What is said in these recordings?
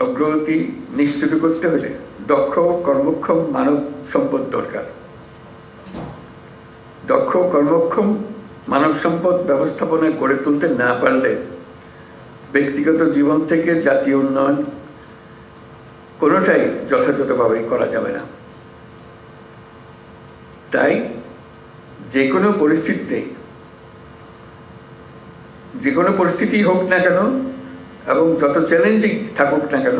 অগ্রগতি নিশ্চিত করতে হলে দক্ষ ও কর্মক্ষম মানব সম্পদ দরকার। দক্ষ কর্মক্ষম মানব সম্পদ ব্যবস্থাপনা গড়ে তুলতে না পারলে ব্যক্তিগত জীবন থেকে জাতীয় উন্নয়ন কোনোটাই যথাযথভাবে করা যাবে না। তাই যে কোনো পরিস্থিতি হোক না কেন এবং যত চ্যালেঞ্জিং থাকুক না কেন,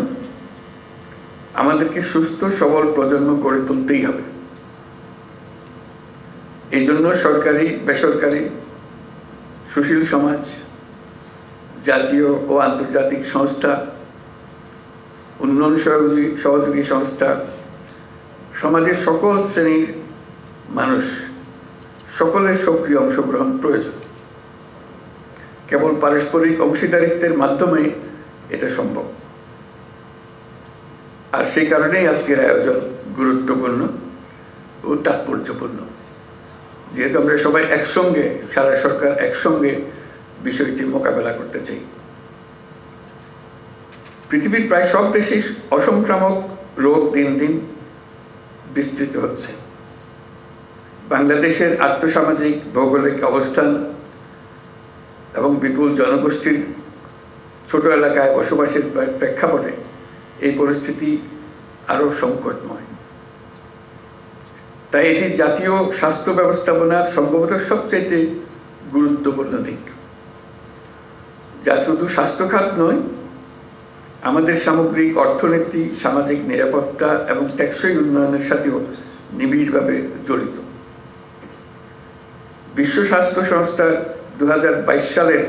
আমাদেরকে সুস্থ সবল প্রজন্ম গড়ে তুলতেই হবে। এই জন্য সরকারি, বেসরকারি, সুশীল সমাজ, জাতীয় ও আন্তর্জাতিক সংস্থা, উন্নয়ন সহযোগী সংস্থা, সমাজের সকল শ্রেণীর মানুষ সকলের সক্রিয় অংশগ্রহণ প্রয়োজন। কেবল পারস্পরিক অংশীদারিত্বের মাধ্যমে এটা সম্ভব। আর সেই কারণেই আজকের আয়োজন গুরুত্বপূর্ণ ও তাৎপর্যপূর্ণ, যেহেতু আমরা সবাই একসঙ্গে, সারা সরকার একসঙ্গে বিষয়টি মোকাবেলা করতে চাই। পৃথিবীর প্রায় সব দেশেই অসংক্রামক রোগ দিন দিন বিস্তৃত হচ্ছে। বাংলাদেশের আর্থসামাজিক ভৌগোলিক অবস্থান এবং বিপুল জনগোষ্ঠীর ছোট এলাকায় বসবাসের প্রেক্ষাপটে এই পরিস্থিতি আরও সংকটময়। তাই এটি জাতীয় স্বাস্থ্য ব্যবস্থাপনার সম্ভবত সবচেয়ে গুরুত্বপূর্ণ দিক, যা শুধু স্বাস্থ্যখাত নয়, আমাদের সামগ্রিক অর্থনীতি, সামাজিক নিরাপত্তা এবং টেকসই উন্নয়নের সাথেও নিবিড়ভাবে জড়িত। বিশ্ব স্বাস্থ্য সংস্থার 2022 সালের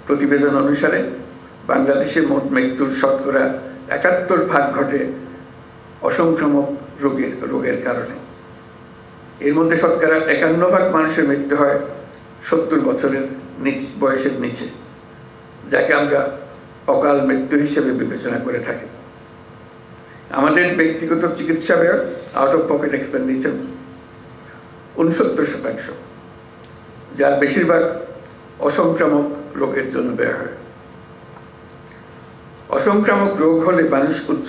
প্রতিবেদন অনুসারে বাংলাদেশে মোট মৃত্যুর শতকরা 71% ঘটে অসংক্রামক রোগের কারণে। এর মধ্যে শতকরা 51% মানুষের মৃত্যু হয় 70 বছরের বয়সের নিচে, যাকে আমরা অকাল মৃত্যু হিসেবে বিবেচনা করে থাকি। আমাদের ব্যক্তিগত চিকিৎসা ব্যয়, আউট অফ পকেট এক্সপেন্ডিচার 69%, যার বেশিরভাগ অসংক্রামক রোগের জন্য ব্যয় হয়। অসংক্রামক রোগ হলে মানুষ উচ্চ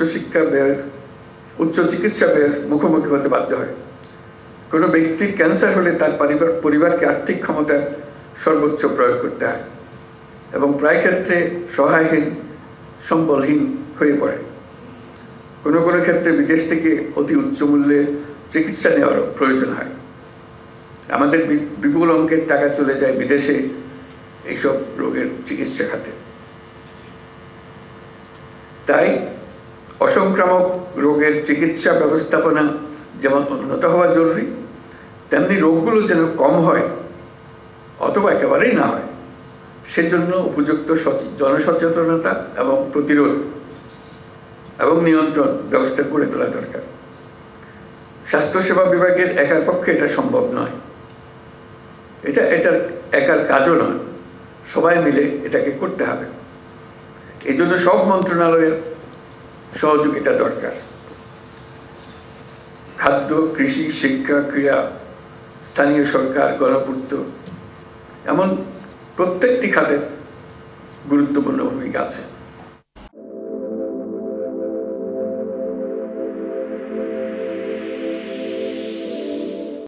চিকিৎসা ব্যয়ের মুখোমুখি হতে বাধ্য হয়। কোনো ব্যক্তির ক্যান্সার হলে তার পরিবারকে আর্থিক ক্ষমতার সর্বোচ্চ প্রয়োগ করতে হয় এবং প্রায় ক্ষেত্রে সহায়হীন, সম্বলহীন হয়ে পড়ে। কোনো কোনো ক্ষেত্রে বিদেশ থেকে অতি উচ্চ মূল্যে চিকিৎসা নেওয়ারও প্রয়োজন হয়। আমাদের বিপুল অঙ্কের টাকা চলে যায় বিদেশে এইসব রোগের চিকিৎসা খাতে। তাই অসংক্রামক রোগের চিকিৎসা ব্যবস্থাপনা যেমন উন্নত হওয়া জরুরি, তেমনি রোগগুলো যেন কম হয় অথবা একেবারেই না হয়, সেজন্য উপযুক্ত জনসচেতনতা এবং প্রতিরোধ এবং নিয়ন্ত্রণ ব্যবস্থা গড়ে তোলা দরকার। স্বাস্থ্যসেবা বিভাগের একার পক্ষে এটা সম্ভব নয়, এটার একার কাজও নয়, সবাই মিলে এটাকে করতে হবে। এই জন্য সব মন্ত্রণালয়ের সহযোগিতা দরকার। খাদ্য, কৃষি, শিক্ষা, ক্রীড়া, স্থানীয় সরকার, গণপূর্ত, এমন প্রত্যেকটি খাতের গুরুত্বপূর্ণ ভূমিকা আছে।